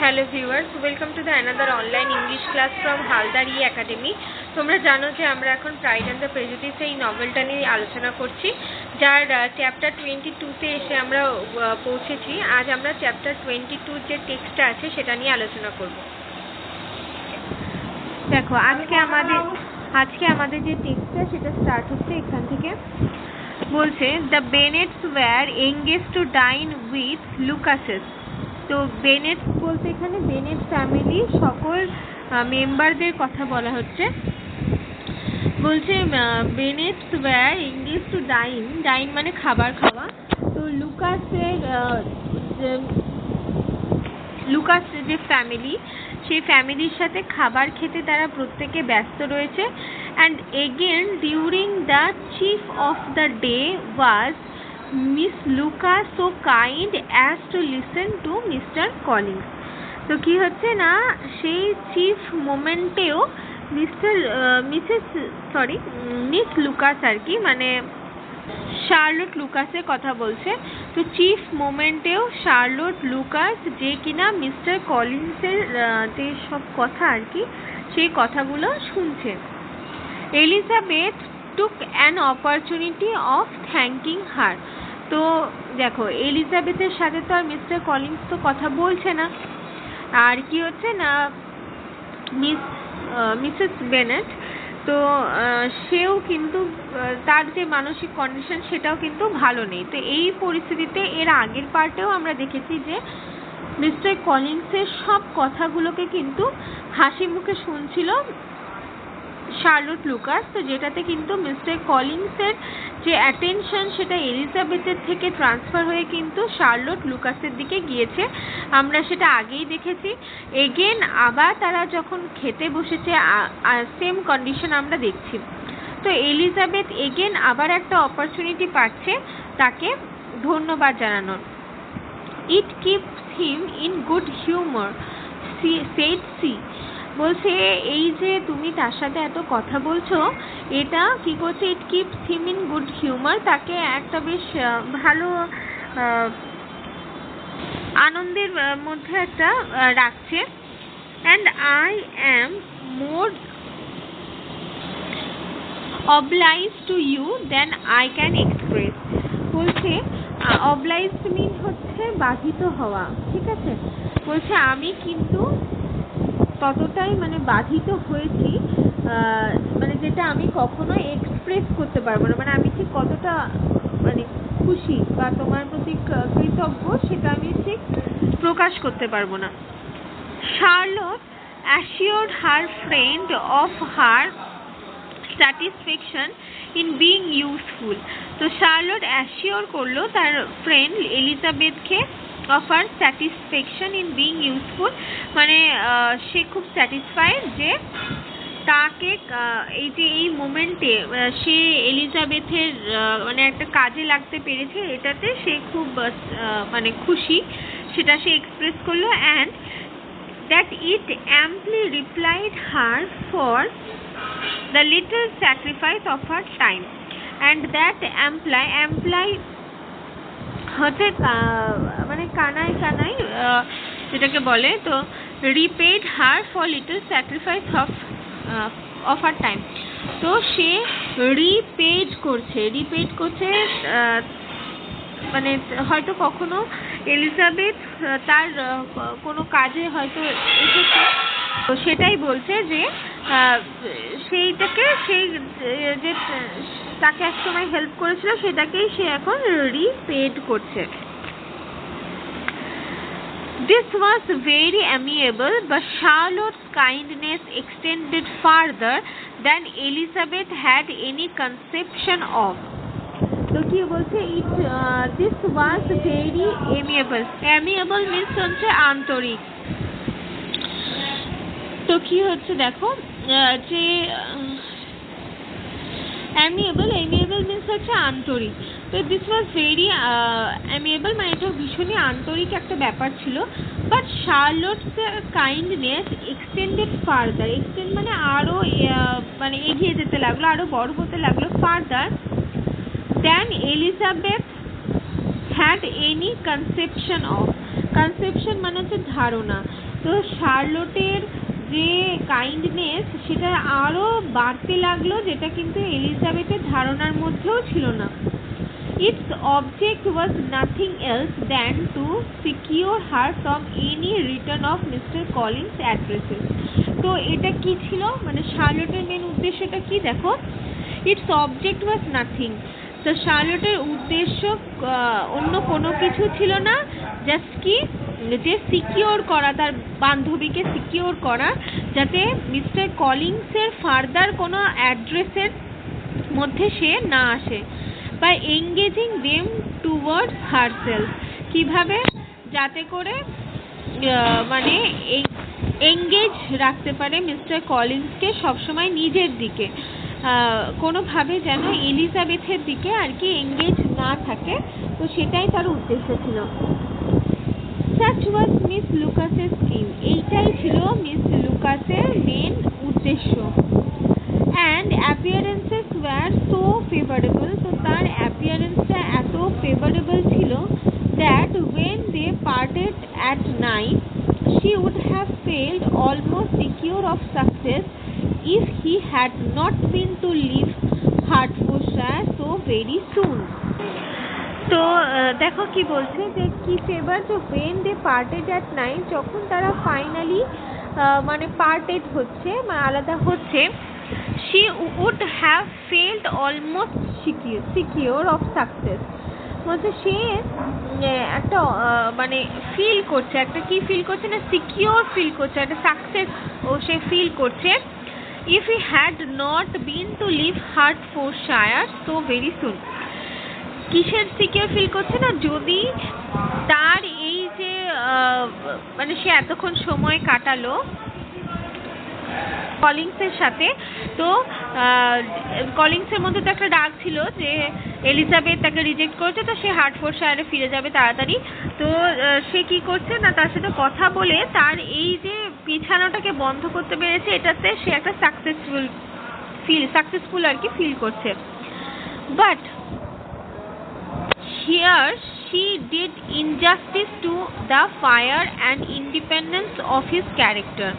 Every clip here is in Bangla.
Hello viewers, welcome to the another online English class from Haldar academy. তোমরা জানো যে আমরা এখন প্রাইড অ্যান্ড দ্য প্রেজুডিস এই নভেলটা নিয়ে আলোচনা করছি, যার চ্যাপ্টার 22-তে এসে আমরা পৌঁছেছি। আজ আমরা চ্যাপ্টার 22 যে টেক্সটটা আছে সেটা নিয়ে আলোচনা করব। দেখো, আজকে আমাদের যে টেক্সটটা সেটা স্টার্ট হচ্ছে এখান থেকে। বলছে, the Bennets were engage to dine with Lucases. তো বেনেটস বলতে এখানে বেনেট ফ্যামিলি সকল মেম্বারদের কথা বলা হচ্ছে। বলছে বেনেটস ওয়্যার এঙ্গেজ টু ডাইন মানে খাবার খাওয়া। তো লুকাস যে ফ্যামিলি, সেই ফ্যামিলির সাথে খাবার খেতে তারা প্রত্যেকে ব্যস্ত রয়েছে। And again during the chief of the day was miss Lucas so kind as to listen to mister Collins. তো কি হচ্ছে না, সেই চিফ মোমেন্টেও মিস লুকাস আর কি, মানে শার্লট লুকাসের কথা বলছে। তো চিফ মোমেন্টেও শার্লট লুকাস, যে কিনা মিস্টার কলিন্সের যে সব কথা আর কি, সেই কথাগুলো শুনছে। Elizabeth took an opportunity of thanking her. তো দেখো, এলিজাবেথের সাথে তো আর মিস্টার কলিন্স তো কথা বলছে না, আর কি হচ্ছে না, মিসেস বেনেট তো সেও কিন্তু তার যে মানসিক কন্ডিশন সেটাও কিন্তু ভালো নেই। তো এই পরিস্থিতিতে এর আগের পার্টেও আমরা দেখেছি যে মিস্টার কলিন্সের সব কথাগুলোকে কিন্তু হাসি মুখে শুনছিল শার্লট লুকাস। তো যেটাতে কিন্তু মিস্টার কলিন্সের যে অ্যাটেনশন সেটা এলিজাবেথের থেকে ট্রান্সফার হয়ে কিন্তু শার্লট লুকাসের দিকে গিয়েছে, আমরা সেটা আগেই দেখেছি। এগেন আবার তারা যখন খেতে বসেছে, সেম কন্ডিশন আমরা দেখছি। তো এলিজাবেথ এগেন আবার একটা অপরচুনিটি পাচ্ছে তাকে ধন্যবাদ জানানোর। It keeps him in good humour said she. বলছে এই যে তুমি তার সাথে এত কথা বলছো, এটা কি করছে, it keeps him in good humour, তাকে একটা বেশ ভালো আনন্দের মধ্যে একটা রাখছে। And I am more obliged to you than I can express. বলছে অবলাইজড মিন হচ্ছে বাধিত হওয়া, ঠিক আছে। বলছে আমি কিন্তু ততটাই মানে বাধিত হয়েছি, মানে যেটা আমি কখনো এক্সপ্রেস করতে পারবো না, মানে আমি ঠিক কতটা মানে খুশি বা তোমার প্রতি কৃতজ্ঞ সেটা আমি ঠিক প্রকাশ করতে পারবো না। Charlotte assured her friend of her satisfaction in being useful. তো শার্লট অ্যাসিওর করলো তার ফ্রেন্ড এলিজাবেথকে of her satisfaction in being useful, মানে সে খুব স্যাটিসফাইড যে তাকে এই যে এই মোমেন্টে সে এলিজাবেথের মানে একটা কাজে লাগতে পেরেছে, এটাতে সে খুব মানে খুশি, সেটা সে এক্সপ্রেস করলো। And that it amply replied her for the little sacrifice of her time. And that amply হচ্ছে মানে কানাই যেটাকে বলে। তো repaid her for little sacrifice of her time. তো সে রিপেড করছে মানে হয়তো কখনো এলিজাবেথ তার কোনো কাজে হয়তো এসেছে, তো সেটাই বলছে যে সেইটাকে সেই যে তাকে একসময় হেল্প করেছিল সেটাকেই সে এখন রিপেড করছে। This was very amiable, but Charlotte's kindness extended farther than Elizabeth had any conception of. তো কি বলছে, this was very amiable. Amiable means হচ্ছে আন্তরিক। তো কি হচ্ছে দেখো, যে অ্যামিয়েবল মিন্স হচ্ছে আন্তরিক। তো দিস ওয়াজ ভেরি অ্যামিয়েবল, মানে এটা ভীষণই আন্তরিক একটা ব্যাপার ছিল। But Charlotte's kindness extended farther, extend মানে আরও মানে এগিয়ে যেতে লাগলো, আরও বড় হতে লাগলো। Further than Elizabeth had any conception of, conception মানে হচ্ছে ধারণা, তো শার্লটের যে কাইন্ডনেস সেটা আরও বাড়তে লাগলো, যেটা কিন্তু এলিজাবেথের ধারণার মধ্যেও ছিল না। Its object was nothing else than to secure her from any return of Mr. Collins' addresses. তো এটা কি ছিল, মানে শার্লটের মেন উদ্দেশ্যটা কি দেখো, ইটস অবজেক্ট ওয়াজ নাথিং। তো শার্লটের উদ্দেশ্য অন্য কোনো কিছু ছিল না, জাস্ট কি যে সিকিওর করা, তার বান্ধবীকে সিকিওর করা, যাতে মিস্টার কলিংসের ফার্দার কোনো অ্যাড্রেসের মধ্যে সে না আসে। By engaging them towards herself, কীভাবে, যাতে করে মানে এঙ্গেজ রাখতে পারে মিস্টার কলিন্সকে সবসময় নিজের দিকে, কোনোভাবে যেন এলিজাবেথের দিকে আর কি এঙ্গেজ না থাকে। তো সেটাই তার উদ্দেশ্য ছিল। Such was মিস লুকাসের স্কিম, এইটাই ছিল মিস লুকাসের মেন উদ্দেশ্য। And appearances were so favourable, তো তার অ্যাপিয়ারেন্সটা এত ফেভারেবল ছিল that when they parted at night she would have felt almost secure of success if he had not been to leave Hertfordshire so very soon. তো দেখো কি বলছে, যে কি ফেভার, যে when they parted at night, যখন তারা ফাইনালি মানে পার্টেড হচ্ছে, মানে আলাদা হচ্ছে, she would have felt almost secure of success, বলছে সে একটা মানে ফিল করছে, একটা কি ফিল করছে না, সিকিওর ফিল করছে, একটা সাকসেস ও সে ফিল করছে, if he had not been to leave Hertfordshire so very soon. কিসের সিকিওর ফিল করছে না, যদি তার এই যে মানে সে এতক্ষণ সময় কাটালো কলিংসের সাথে, তো কলিংসের মধ্যে তো একটা ডাক ছিল যে এলিজাবেথ তাকে রিজেক্ট করেছে, তো সে হার্টফোর্ডশায়ারে ফিরে যাবে তাড়াতাড়ি। তো সে কি করছে না, তার সাথে কথা বলে তার এই যে পিছানোটাকে বন্ধ করতে পেরেছে, এটাতে সে একটা সাকসেসফুল আর কি ফিল করছে। But here she did injustice to the fire and independence of his character.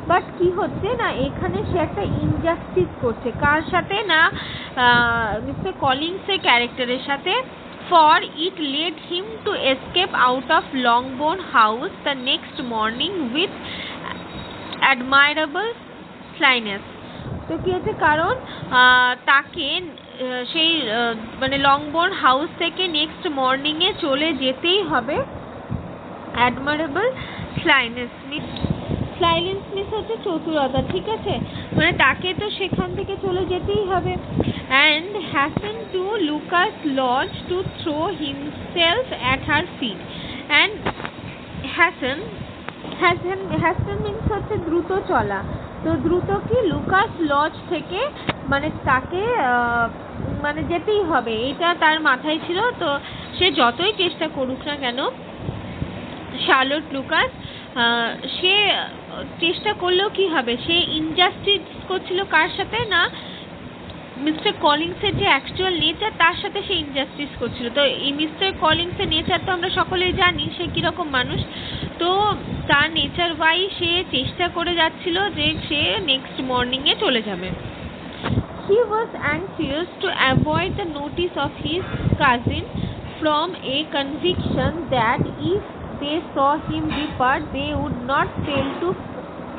But কি হচ্ছে না, এখানে সে একটা ইনজাস্টিস করছে, কার সাথে না, মিস্টার কলিংসের ক্যারেক্টারের সাথে। For it led him to escape out of Longbourn house the next morning with admirable slyness. তো কি হচ্ছে, কারণ তাকে সেই মানে লংবোর্ন হাউস থেকে নেক্সট মর্নিংয়ে চলে যেতেই হবে। অ্যাডমায়ারেবল স্লাইনেস মিস হচ্ছে চতুরতা, ঠিক আছে, মানে তাকে তো সেখান থেকে চলে যেতেই হবে। And hasten to Lucas Lodge to throw himself at her feet. And hasten means হচ্ছে দ্রুত চলা, তো দ্রুত কি লুকাস লজ থেকে মানে তাকে মানে যেতেই হবে, এটা তার মাথায় ছিল। তো সে যতই চেষ্টা করুক না কেন, শার্লট লুকাস সে চেষ্টা করলেও কি হবে, সে ইনজাস্টিস করছিল কার সাথে না, মিস্টার কলিংসের যে অ্যাকচুয়াল নেচার তার সাথে সে ইনজাস্টিস করছিল। তো এই মিস্টার কলিংসের নেচার তো আমরা সকলেই জানি সে কীরকম মানুষ, তো তার নেচার ওয়াইজ সে চেষ্টা করে যাচ্ছিল যে সে নেক্সট মর্নিংয়ে চলে যাবে। He was anxious to avoid the notice of his cousin from a conviction that if they saw him depart they would not fail to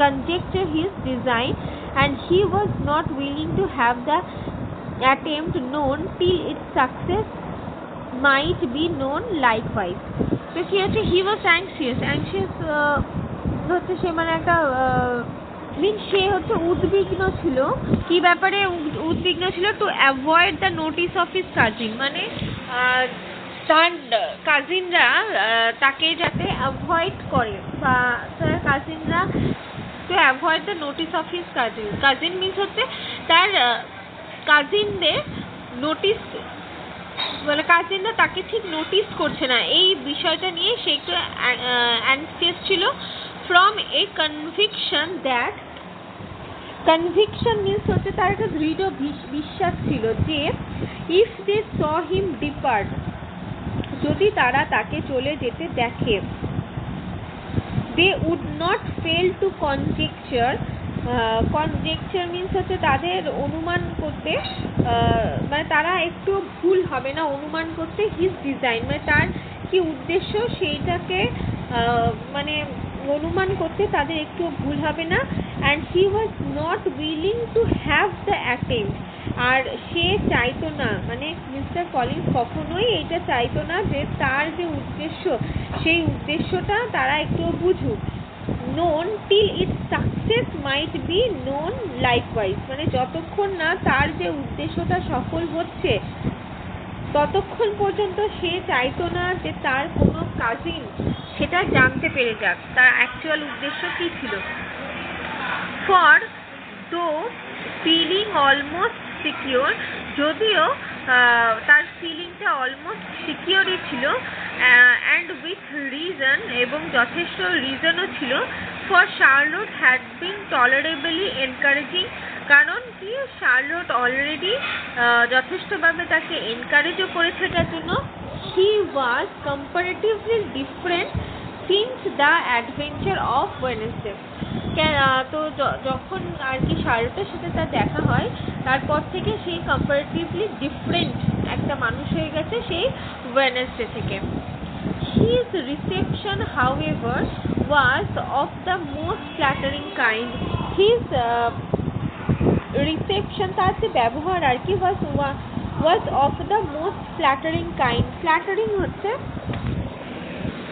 conjecture his design, and he was not willing to have the attempt known till its success might be known likewise. So কি হচ্ছে, he was anxious হচ্ছে সে মানে একটা সে হচ্ছে উদ্বিগ্ন ছিল, কি ব্যাপারে উদ্বিগ্ন ছিল, to avoid the notice of his cousin, মানে তার কাজিনরা তাকে যাতে অ্যাভয়েড করে, বা তার কাজিনরা to avoid the notice of his cousin means হচ্ছে তার কাজিনদের নোটিস, মানে কাজিনরা তাকে ঠিক নোটিস করছে না, এই বিষয়টা নিয়ে সে একটু অ্যানসিয়াস ছিল। From a conviction that, conviction means হচ্ছে তার একটা দৃঢ় বিশ্বাস ছিল যে if they saw him depart, যদি তারা তাকে চলে যেতে দেখে, they would not fail to conjecture means হচ্ছে তাদের অনুমান করতে মানে তারা একটু ভুল হবে না অনুমান করতে his design মানে তার কি উদ্দেশ্য সেইটাকে মানে অনুমান করতে তাদের একটু ভুল হবে না and he was not willing to have the attempt আর সে চাইতো না মানে মিস্টার কলিন্স কখনোই এটা চাইতো না যে তার যে উদ্দেশ্য সেই উদ্দেশ্যটা তারা একটু বুঝুক known till its success might be known likewise মানে যতক্ষণ না তার যে উদ্দেশ্যটা সফল হচ্ছে ততক্ষণ পর্যন্ত সে চাইতো না যে তার কোনো কাজিন সেটা জানতে পেরে যাক তার অ্যাকচুয়াল উদ্দেশ্য কি ছিল for though feeling almost secure যদিও তার ফিলিংটা অলমোস্ট সিকিউরই ছিল অ্যান্ড উইথ রিজন এবং যথেষ্ট রিজনও ছিল for Charlotte had been tolerably encouraging কারণ কি শার্লট অলরেডি যথেষ্টভাবে তাকে এনকারেজও করেছে এটার জন্য he was comparatively different since the adventure of Wednesday তো যখন আর কি শার্লটের সাথে তার দেখা হয় তারপর থেকে সেই কম্পারেটিভলি ডিফারেন্ট একটা মানুষ হয়ে গেছে সেই ওয়েডনেসডে থেকে his reception however was of the most flattering kind his reception তার যে ব্যবহার আর কি was of the most flattering kind flattering হচ্ছে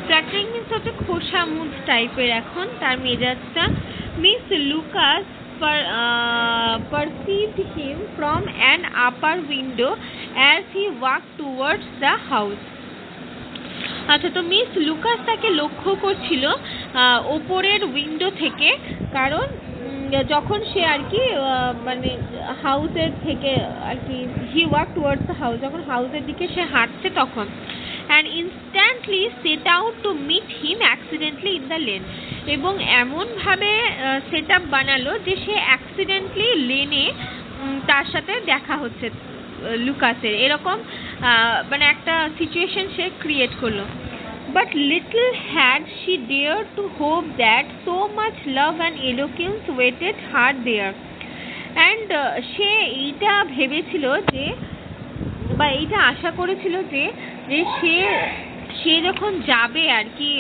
flattering means হচ্ছে খোশামুদ টাইপের এখন তার মেজাজটা miss Lucas perceived him from an upper window as he walked towards the house আচ্ছা তো মিস লুকাস তাকে লক্ষ্য করছিল ওপরের উইন্ডো থেকে কারণ যখন সে আর কি মানে হাউসের থেকে আর কি হি ওয়াক টুয়ার্ডস দ্য হাউস যখন হাউসের দিকে সে হাঁটছে তখন and instantly set out to meet him accidentally in the lane এবং এমনভাবে সেট আপ বানালো যে সে অ্যাক্সিডেন্টলি লেনে তার সাথে দেখা হচ্ছে লুকাসের এরকম মানে একটা সিচুয়েশন সে ক্রিয়েট করলো but little had she dared to hope that so much love and eloquence waited her there and সে এইটা ভেবেছিল যে বা এইটা আশা করেছিল যে সে যখন যাবে আর কি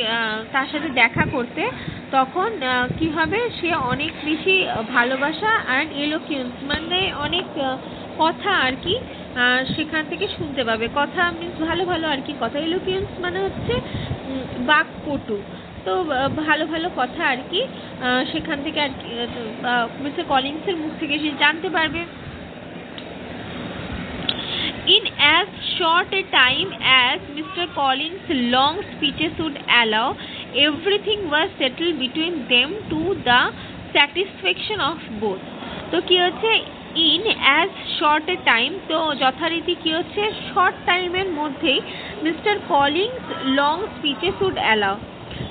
তার সাথে দেখা করতে তখন কি হবে সে অনেক বেশি ভালোবাসা আর এলোকুয়েন্স মানে অনেক কথা আর কি সেখান থেকে শুনতে পাবে কথা মিন্স ভালো ভালো আর কি কথা এলোকুয়েন্স মানে হচ্ছে বাকপটু তো ভালো ভালো কথা আর কি সেখান থেকে আর কি মিস্টার কলিন্সের মুখ থেকে সে জানতে পারবে In as short a time as Mr. Collins' long speeches would allow, everything was settled between them to the satisfaction of both. তো কি হচ্ছে in as short a time তো যথারীতি কি হচ্ছে শর্ট টাইমের মধ্যেই mister Collins long speeches would allow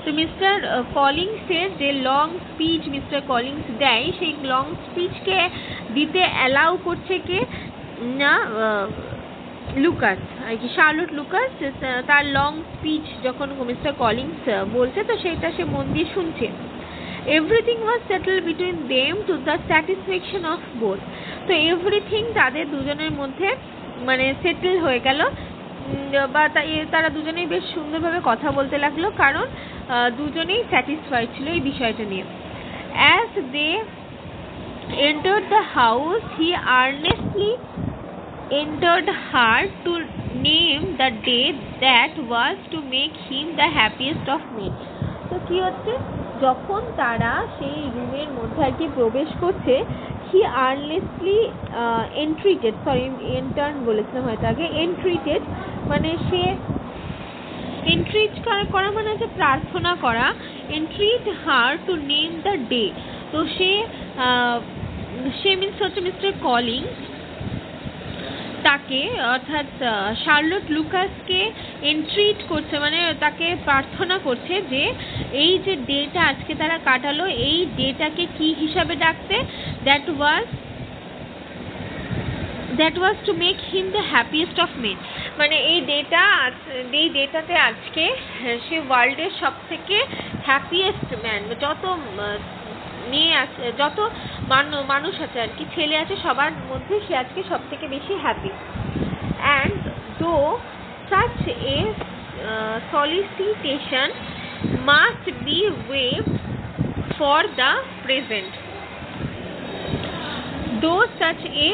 তো মিস্টার কলিন্সের যে লং স্পিচ মিস্টার কলিন্স দেয় সেই লং স্পিচকে দিতে অ্যালাউ করছে কে না লুকাস আর কি শার্লট লুকাস তার লং স্পিচ যখন মিস্টার কলিন্স বলছে তো সেটা সে মন দিয়ে শুনছে everything was settle between them to the satisfaction of both তো এভরিথিং তাদের দুজনের মধ্যে মানে সেটেল হয়ে গেল বা তারা দুজনেই বেশ সুন্দরভাবে কথা বলতে লাগলো কারণ দুজনেই স্যাটিসফাইড ছিল এই বিষয়টা নিয়ে as they entered the house he earnestly entered her to name the day that was to make him the happiest of men তো কি হচ্ছে যখন তারা সেই রুমের মধ্যে আর কি প্রবেশ করছে he earnestly entreated entered বলেছিলাম হয়তো আগে entreated মানে সে entreat করা মানে হচ্ছে প্রার্থনা করা entreat her to name the day তো সে মিন্স হচ্ছে মিস্টার কলিন্স তাকে অর্থাৎ শার্লট লুকাসকে এন্ট্রিট করছে মানে তাকে প্রার্থনা করছে যে এই যে ডেটা আজকে তারা কাটালো এই ডেটাকে কি হিসাবে ডাকতে that was to make him the happiest of men মানে এই ডেটাতে আজকে সে ওয়ার্ল্ডের সব থেকে হ্যাপিয়েস্ট ম্যান, যত মেয়ে আছে, যত মানুষ আছে আর কি, ছেলে আছে, সবার মধ্যে সে আজকে সব থেকে বেশি হ্যাপি। অ্যান্ড দো such a solicitation must be waived for the present. Though such a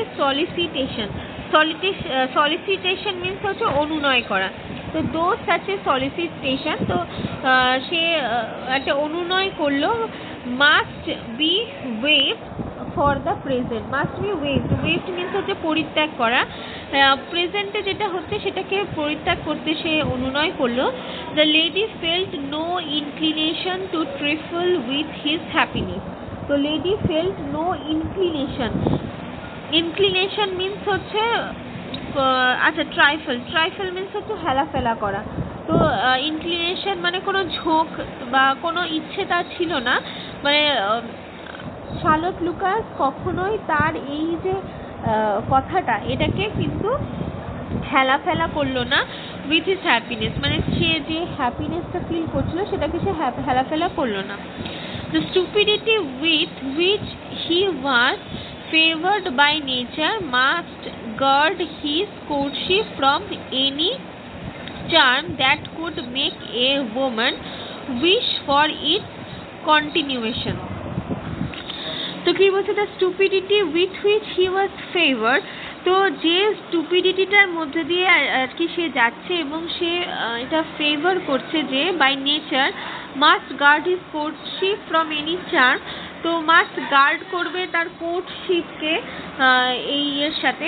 solicitation means হচ্ছে অনুনয় করা। তো though such a solicitation, তো সে একটা অনুনয় করলো, must be waived for the present, must be waived means হচ্ছে পরিত্যাগ করা। প্রেজেন্টে যেটা হচ্ছে সেটাকে পরিত্যাগ করতে সে অনুনয় করলো। The lady felt no inclination to trifle with his happiness. তো lady felt no inclination means হচ্ছে আচ্ছা, trifle means হচ্ছে হেলাফেলা করা। তো ইনক্লিনেশন মানে কোনো ঝোঁক বা কোনো ইচ্ছে তার ছিল না, মানে শার্লট লুকাস কখনোই তার এই যে কথাটা, এটাকে কিন্তু হেলাফেলা করলো না উইথ হিজ হ্যাপিনেস, মানে সে যে হ্যাপিনেসটা ফিল করছিল সেটাকে সে হেলাফেলা করলো না। The stupidity with which he was favored by nature must guard his courtship from any charm that could make a woman wish for its continuation. তো কি বলছে, the stupidity with which he was favoured, তো যে স্টুপিডিটিটার মধ্যে দিয়ে আর কি সে যাচ্ছে এবং সে এটা ফেভার করছে যে by nature, must guard his courtship from any charm, তো মাস্ট গার্ড করবে তার কোর্টশিপকে, এই এর সাথে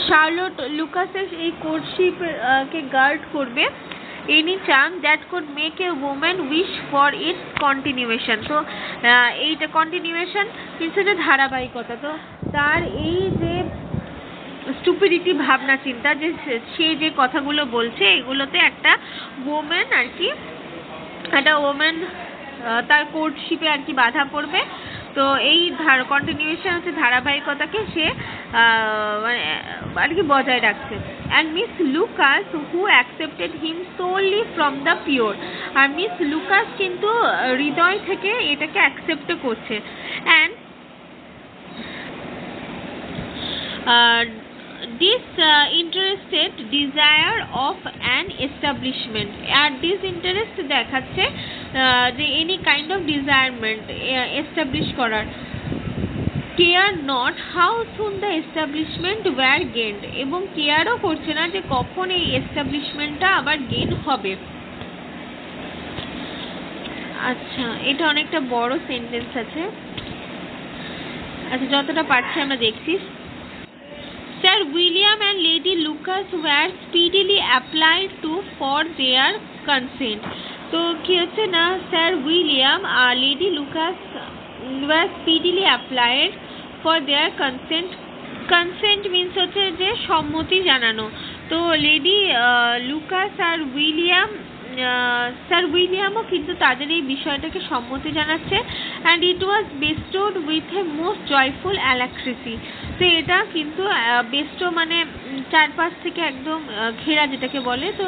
শার্লট লুকাসের এই কোর্টশিপ কে গার্ড করবে any charm that could make a woman wish for its continuation. তো এইটা কন্টিনিউয়েশন কিন্তু যে ধারাবাহিকতা, তো তার এই যে স্টুপিডিটি ভাবনা চিন্তা, যে সে যে কথাগুলো বলছে এগুলোতে একটা ওমেন আর কি, একটা ওমেন তার কোর্টশিপে আর কি বাধা পড়বে। তো এই কন্টিনিউয়েশন হচ্ছে ধারাবাহিকতাকে সে মানে আর কি বজায় রাখছে। And miss Lucas who accepted him solely from the pure, আর মিস লুকাস কিন্তু হৃদয় থেকে এটাকে অ্যাকসেপ্ট করছে। And disinterested desire of an establishment, আর disinterest দেখাচ্ছে যে any kind of desirement establish করার। Care not how soon the establishment were gained, এবং কেয়ারও করছে না যে কখন এই এস্টাবলিশমেন্টটা আবার গেন হবে। আচ্ছা, এটা অনেকটা বড় সেন্টেন্স আছে, আচ্ছা যতটা পারছি আমরা দেখছি। Sir William and Lady Lucas were speedily applied to for their consent. তো কি হচ্ছে না, স্যার উইলিয়াম আর lady Lucas were speedily applied for their consent. Consent means হচ্ছে যে সম্মতি জানানো। তো লেডি লুকাস আর স্যার উইলিয়ামও কিন্তু তাদের এই বিষয়টাকে সম্মতি জানাচ্ছে। And it was bestowed with a most joyful alacrity, তো এটা কিন্তু বেস্টো মানে চারপাশ থেকে একদম ঘেরা যেটাকে বলে। তো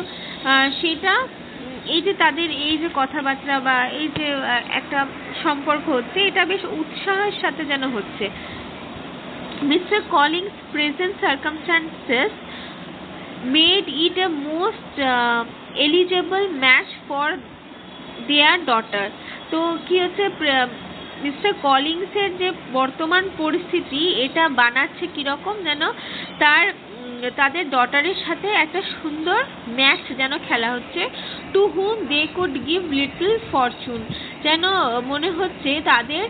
সেটা এই যে তাদের এই যে কথাবার্তা বা এই যে একটা সম্পর্ক হচ্ছে, এটা বেশ উৎসাহের সাথে যেন হচ্ছে। Mister Collins present circumstances made it A most eligible match for their daughter. তো কি হচ্ছে, মিস্টার কলিংসের যে বর্তমান পরিস্থিতি এটা বানাচ্ছে কিরকম, যেন তাদের ডটারের সাথে একটা সুন্দর ম্যাচ যেন খেলা হচ্ছে। To whom they could give little fortune, যেন মনে হচ্ছে তাদের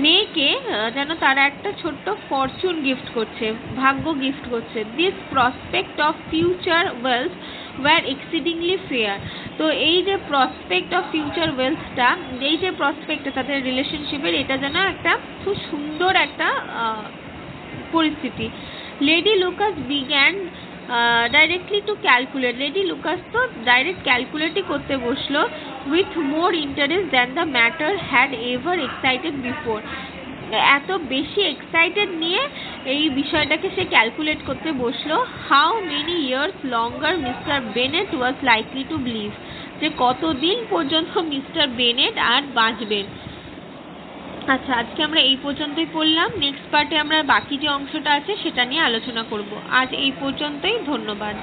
মেয়েকে যেন তারা একটা ছোট্ট ফরচুন গিফট করছে, ভাগ্য গিফট করছে। This prospect of future wealth were exceedingly fair, তো এই যে প্রসপেক্ট অফ ফিউচার ওয়েলথটা, এই যে প্রসপেক্টটা তাদের রিলেশনশিপের, এটা যেন একটা খুব সুন্দর একটা পরিস্থিতি। Lady Lucas began directly to calculate, lady Lucas তো ডাইরেক্ট ক্যালকুলেটই করতে বসলো। With more interest than the matter had ever excited before, এত বেশি এক্সাইটেড নিয়ে এই বিষয়টাকে সে ক্যালকুলেট করতে বসলো। How many years longer mister Bennet was likely to live, যে কতদিন পর্যন্ত মিস্টার বেনেট আর বাঁচবেন। আচ্ছা, আজকে আমরা এই পর্যন্তই পড়লাম। নেক্সট পার্টে আমরা বাকি যে অংশটা আছে সেটা নিয়ে আলোচনা করব। আজ এই পর্যন্তই, ধন্যবাদ।